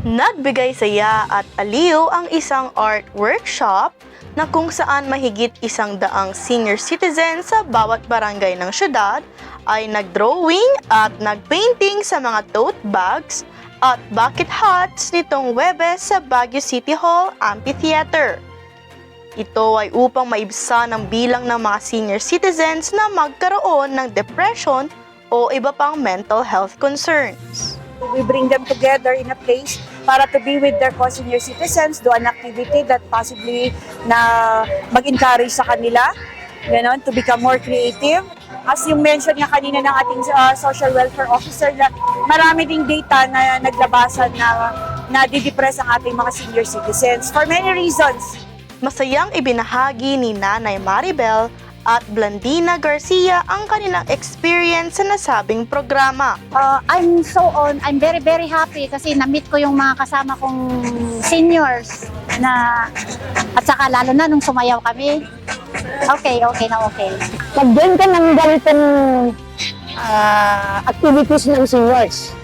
Nagbigay saya at aliw ang isang art workshop na kung saan mahigit 100 senior citizens sa bawat barangay ng syudad ay nagdrawing at nagpainting sa mga tote bags at bucket hats nitong Huwebes sa Baguio City Hall Amphitheater. Ito ay upang maibsan ang bilang ng mga senior citizens na magkaroon ng depression o iba pang mental health concerns. We bring them together in a place para to be with their co-senior citizens, do an activity that possibly na mag-encourage sa kanila, ganon, to become more creative. As you mentioned nga kanina ng ating social welfare officer, na marami ding data na naglabasan na nadidepress ang ating mga senior citizens for many reasons. Masayang ibinahagi ni Nanay Maribel at Blandina Garcia ang kanilang experience sa nasabing programa. I'm very happy kasi na-meet ko yung mga kasama kong seniors na at saka lalo na nung sumayaw kami. Okay. Nag-join ka ng ganitong activities ng seniors.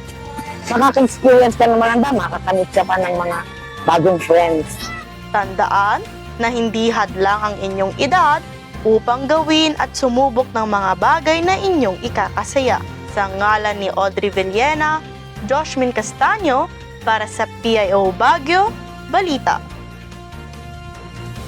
Makaka-experience ka naman ang dama, makakamit ka pa ng mga bagong friends. Tandaan na hindi hadlang ang inyong edad upang gawin at sumubok ng mga bagay na inyong ikakasaya. Sa ngalan ni Audrey Villena, Joshmin Castaño, para sa PIO Baguio, Balita.